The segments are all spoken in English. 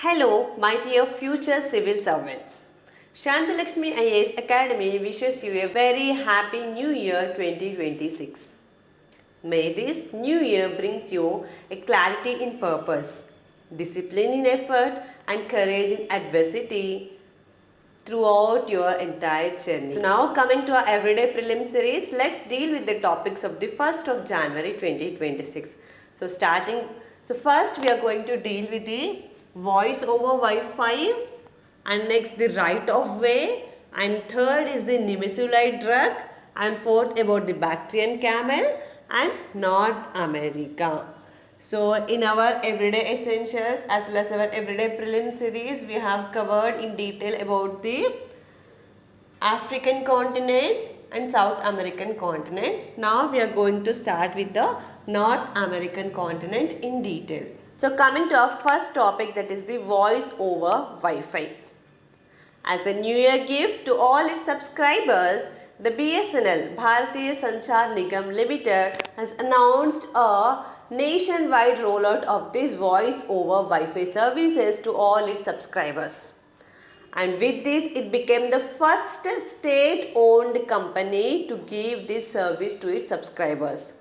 Hello, my dear future civil servants. Shantha Lakshmi IAS Academy wishes you a very happy New Year 2026. May this new year brings you a clarity in purpose, discipline in effort and courage in adversity throughout your entire journey. So now coming to our everyday prelim series, let's deal with the topics of the 1st of January 2026. So first we are going to deal with the voice over Wi-Fi, and next the right of way, and third is the Nimesulide drug, and fourth about the Bactrian camel and North America. So in our everyday essentials as well as our everyday prelim series, we have covered in detail about the African continent and South American continent. Now we are going to start with the North American continent in detail. So coming to our first topic, that is the voice over Wi-Fi. As a New Year gift to all its subscribers, the BSNL Bharatiya Sanchar Nigam Limited has announced a nationwide rollout of this voice over Wi-Fi services to all its subscribers. And with this, it became the first state-owned company to give this service to its subscribers.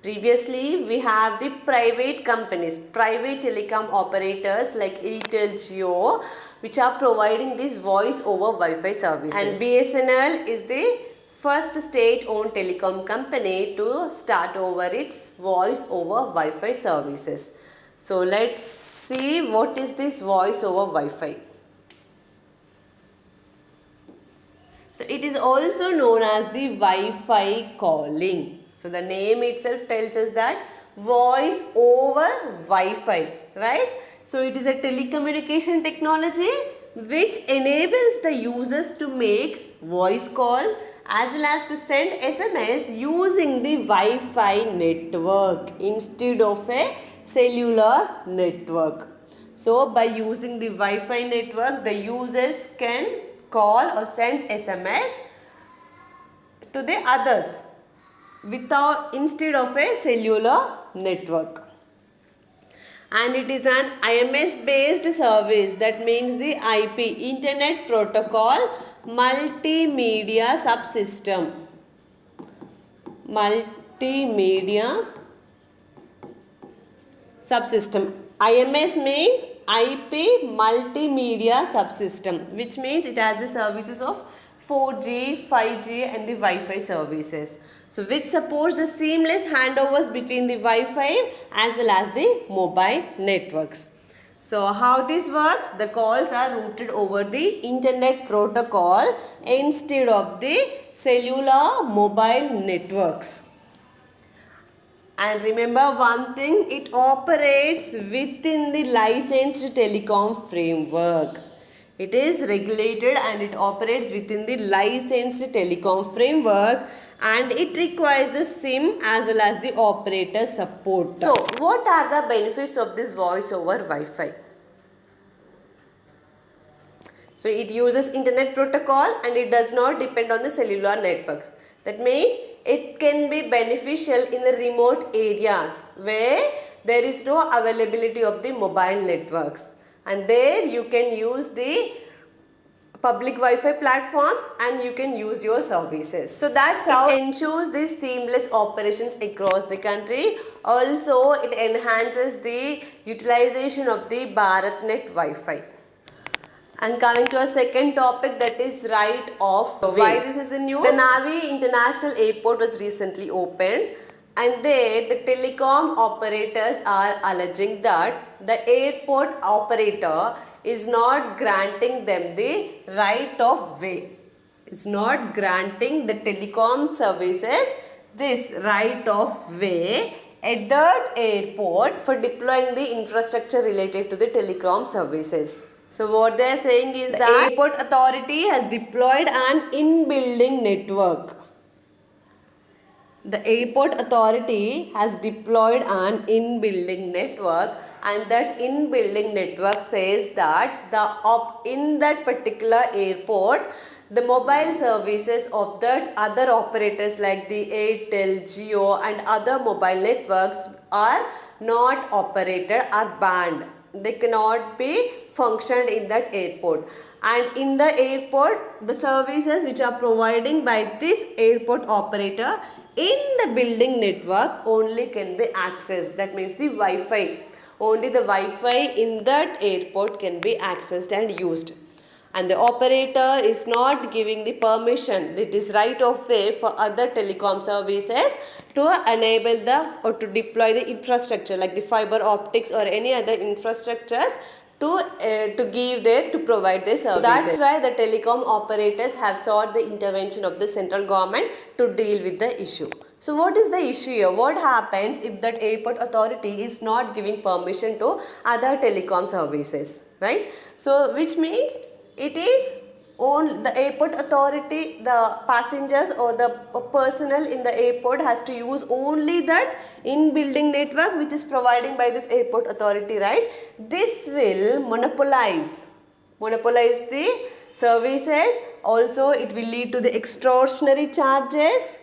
Previously, we have the private companies, private telecom operators like Airtel, Jio, which are providing this voice over Wi-Fi services. And BSNL is the first state-owned telecom company to start over its voice over Wi-Fi services. So let's see what is this voice over Wi-Fi. So it is also known as the Wi-Fi calling. So the name itself tells us that voice over Wi-Fi, right? So it is a telecommunication technology which enables the users to make voice calls as well as to send SMS using the Wi-Fi network instead of a cellular network. So by using the Wi-Fi network, the users can call or send SMS to the others instead of a cellular network. And it is an IMS based service, that means the IP, Internet Protocol Multimedia Subsystem. Multimedia Subsystem. IMS means IP Multimedia Subsystem, which means it has the services of 4G, 5G and the Wi-Fi services. So which supports the seamless handovers between the Wi-Fi as well as the mobile networks. So how this works? The calls are routed over the Internet Protocol instead of the cellular mobile networks. And remember one thing, it operates within the licensed telecom framework. It is regulated and it operates within the licensed telecom framework, and it requires the SIM as well as the operator support. So what are the benefits of this voice over Wi-Fi? So it uses Internet Protocol and it does not depend on the cellular networks. That means it can be beneficial in the remote areas where there is no availability of the mobile networks, and there you can use the public Wi-Fi platforms and you can use your services. So that's how it ensures these seamless operations across the country. Also, it enhances the utilization of the BharatNet Wi-Fi. And coming to a second topic, that is right of way. Why this is in news? The Navi International Airport was recently opened, and there the telecom operators are alleging that the airport operator is not granting them the right of way. It's not granting the telecom services this right of way at that airport for deploying the infrastructure related to the telecom services. So what they are saying is that the airport authority has deployed an in-building network. The airport authority has deployed an in-building network, and that in-building network says that in that particular airport, the mobile services of that other operators like the Airtel, Jio and other mobile networks are not operated, are banned. they cannot be functioned in that airport. And in the airport, the services which are providing by this airport operator in the building network only can be accessed. That means the Wi-Fi. Only the Wi-Fi in that airport can be accessed and used. And the operator is not giving the permission, it is right of way for other telecom services to enable the or to deploy the infrastructure like the fiber optics or any other infrastructures to provide their services. So that's why the telecom operators have sought the intervention of the central government to deal with the issue. So what is the issue here? What happens if that airport authority is not giving permission to other telecom services, right? So which means it is on the airport authority, the passengers or the personnel in the airport has to use only that in-building network which is providing by this airport authority, right? This will monopolize the services. Also, it will lead to the extortionary charges.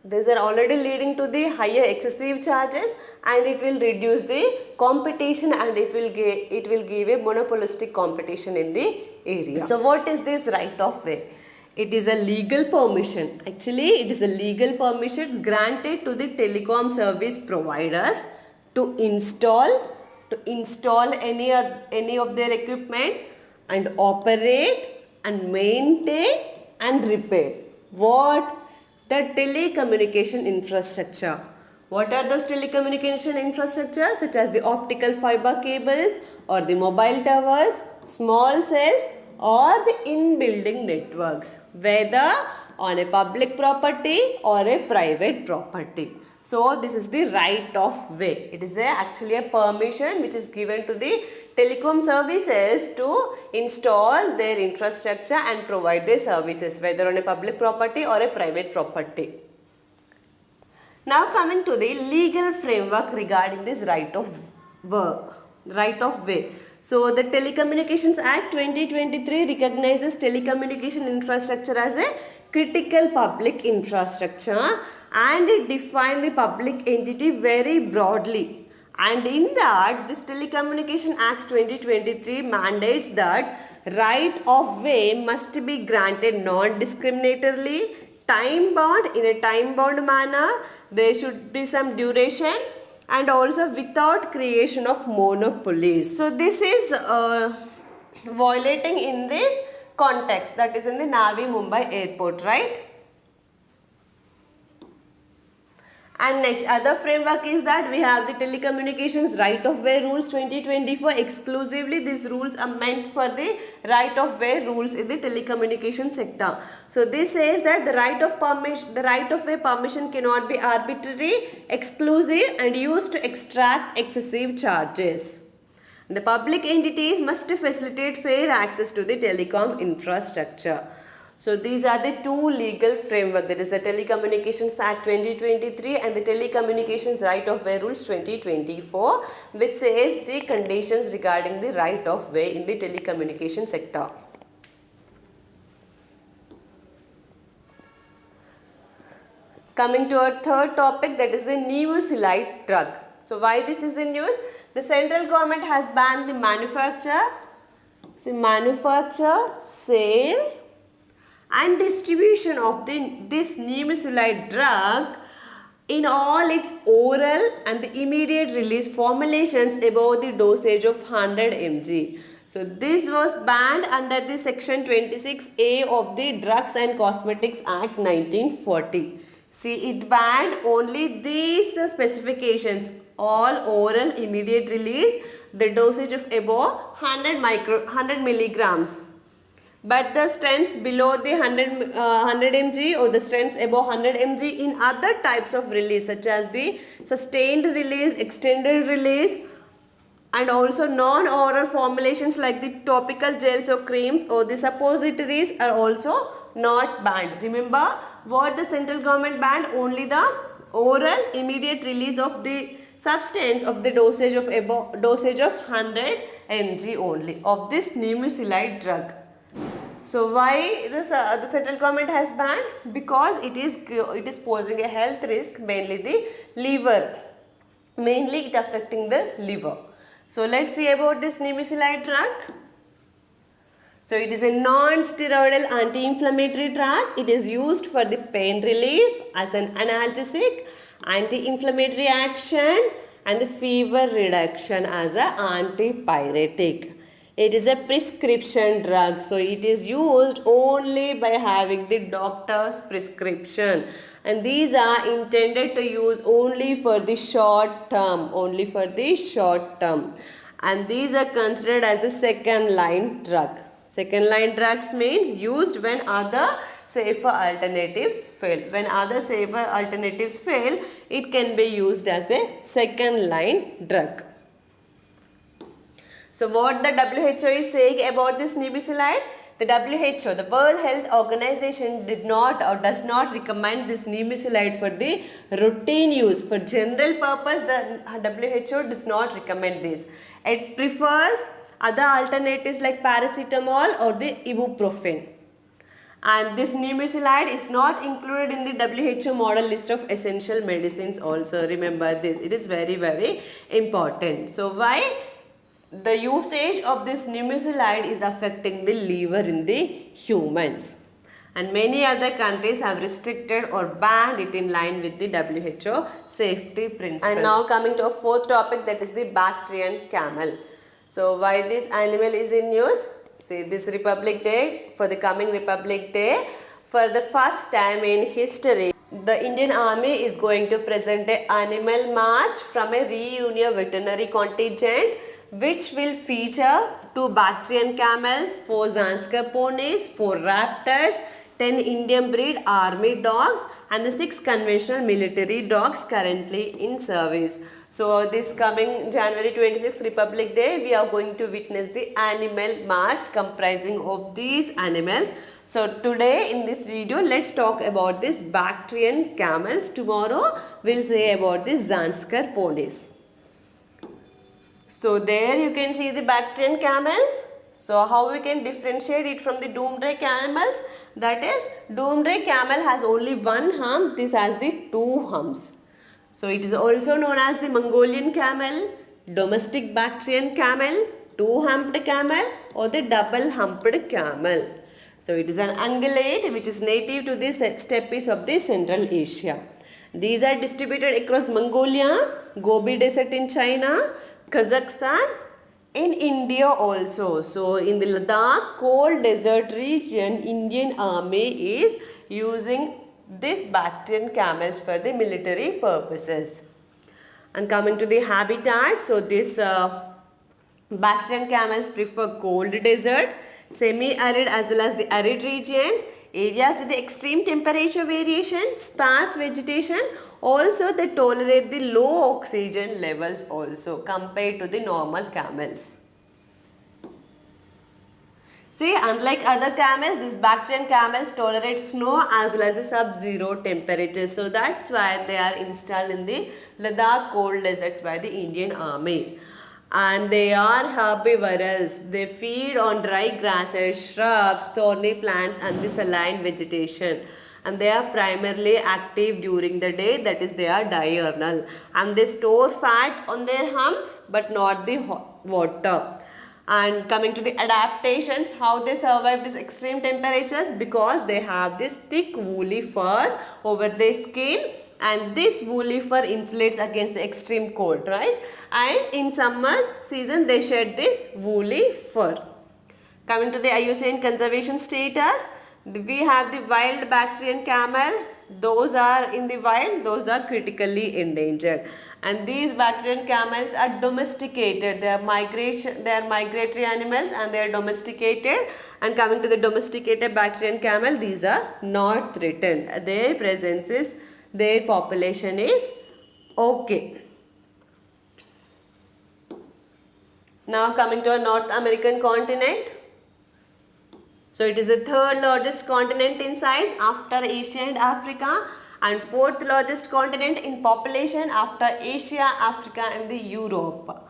These are already leading to the higher excessive charges, and it will reduce the competition, and it will give a monopolistic competition in the area. So what is this right of way? It is a legal permission. Actually, it is a legal permission granted to the telecom service providers to install any of their equipment and operate and maintain and repair what? The telecommunication infrastructure. What are those telecommunication infrastructures? Such as the optical fiber cables or the mobile towers, small cells or the in-building networks, whether on a public property or a private property. So this is the right of way. It is actually a permission which is given to the telecom services to install their infrastructure and provide their services, whether on a public property or a private property. Now coming to the legal framework regarding this right of way. So the Telecommunications Act 2023 recognizes telecommunication infrastructure as a critical public infrastructure, and it defines the public entity very broadly. And in that, this Telecommunication Act 2023 mandates that right of way must be granted non-discriminatorily, in a time-bound manner. There should be some duration, and also without creation of monopolies. So this is violating in this context, that is in the Navi Mumbai airport, right? And next other framework is that we have the Telecommunications Right of Way Rules 2024. Exclusively these rules are meant for the right of way rules in the telecommunication sector. So this says that the right of way permission cannot be arbitrary, exclusive and used to extract excessive charges. The public entities must facilitate fair access to the telecom infrastructure. So these are the two legal framework, that is the Telecommunications Act 2023 and the Telecommunications Right of Way Rules 2024, which says the conditions regarding the right of way in the telecommunication sector. Coming to our third topic, that is the Nimesulide drug. So why this is in news? The central government has banned the manufacture, sale and distribution of this Nimesulide drug in all its oral and the immediate release formulations above the dosage of 100 mg. So this was banned under the section 26A of the Drugs and Cosmetics Act 1940. See, it banned only these specifications: all oral immediate release, the dosage of above 100 milligrams. But the strengths below the 100 mg or the strengths above 100 mg in other types of release, such as the sustained release, extended release, and also non-oral formulations like the topical gels or creams or the suppositories are also not banned. Remember what the central government banned? Only the oral immediate release of the substance of the dosage of 100 mg only of this Nimesulide drug. So why the central government has banned? Because it is posing a health risk, mainly the liver. Mainly it affecting the liver. So let's see about this Nimesulide drug. So it is a non-steroidal anti-inflammatory drug. It is used for the pain relief, as an analgesic, anti-inflammatory action, and the fever reduction as an antipyretic. It is a prescription drug, so it is used only by having the doctor's prescription, and these are intended to use only for the short term, and these are considered as a second line drug. Second line drugs means used when other safer alternatives fail. When other safer alternatives fail, it can be used as a second line drug. So what the WHO is saying about this Nimesulide? The WHO, the World Health Organization, did not or does not recommend this Nimesulide for the routine use. For general purpose, the WHO does not recommend this. It prefers other alternatives like paracetamol or the ibuprofen. And this Nimesulide is not included in the WHO model list of essential medicines also. Remember this. It is very, very important. So why? The usage of this Nimesulide is affecting the liver in the humans, and many other countries have restricted or banned it in line with the WHO safety principles. And now coming to a fourth topic, that is the Bactrian camel. So why this animal is in news? See, this Republic Day, for the coming Republic Day, for the first time in history, the Indian Army is going to present an animal march from a reunion veterinary contingent, which will feature 2 Bactrian camels, 4 Zanskar ponies, 4 raptors, 10 Indian breed army dogs, and the 6 conventional military dogs currently in service. So this coming January 26th Republic Day, we are going to witness the animal march comprising of these animals. So today in this video, let's talk about this Bactrian camels. Tomorrow we'll say about this Zanskar ponies. So there you can see the Bactrian camels. So how we can differentiate it from the Doomsday camels? That is, Doomsday camel has only one hump. This has the 2 humps. So it is also known as the Mongolian camel, domestic Bactrian camel, 2-humped camel, or the double-humped camel. So it is an ungulate which is native to the steppes of the Central Asia. These are distributed across Mongolia, Gobi Desert in China, Kazakhstan, in India also. So in the Ladakh cold desert region, Indian Army is using this Bactrian camels for the military purposes. And coming to the habitat, so this Bactrian camels prefer cold desert, semi-arid as well as the arid regions, areas with the extreme temperature variation, sparse vegetation. Also they tolerate the low oxygen levels also compared to the normal camels. See, unlike other camels, these Bactrian camels tolerate snow as well as the sub-zero temperatures. So that's why they are installed in the Ladakh cold deserts by the Indian Army. And they are herbivorous. They feed on dry grasses, shrubs, thorny plants and the saline vegetation. And they are primarily active during the day, that is they are diurnal. And they store fat on their humps but not the water. And coming to the adaptations, how they survive these extreme temperatures, because they have this thick woolly fur over their skin, and this woolly fur insulates against the extreme cold, right? And in summer season they shed this woolly fur. Coming to the IUCN conservation status, we have the wild Bactrian camel. Those are in the wild, those are critically endangered. And these Bactrian camels are domesticated. They are migratory animals and they are domesticated. And coming to the domesticated Bactrian camel, these are not threatened. Their presence is, their population is okay. Now coming to a North American continent. So it is the 3rd largest continent in size after Asia and Africa, and 4th largest continent in population after Asia, Africa and the Europe.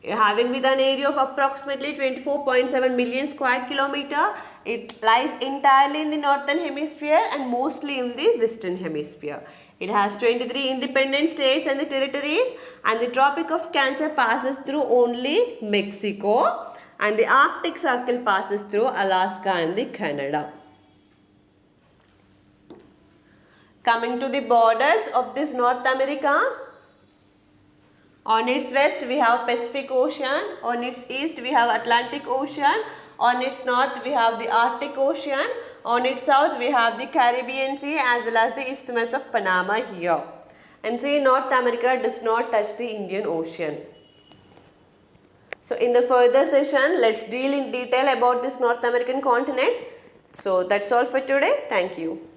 Having with an area of approximately 24.7 million square kilometer, it lies entirely in the northern hemisphere and mostly in the western hemisphere. It has 23 independent states and the territories, and the Tropic of Cancer passes through only Mexico, and the Arctic Circle passes through Alaska and the Canada. Coming to the borders of this North America, on its west we have Pacific Ocean, on its east we have Atlantic Ocean, on its north we have the Arctic Ocean, on its south we have the Caribbean Sea as well as the Isthmus of Panama here. And see, North America does not touch the Indian Ocean. So in the further session, let's deal in detail about this North American continent. So that's all for today. Thank you.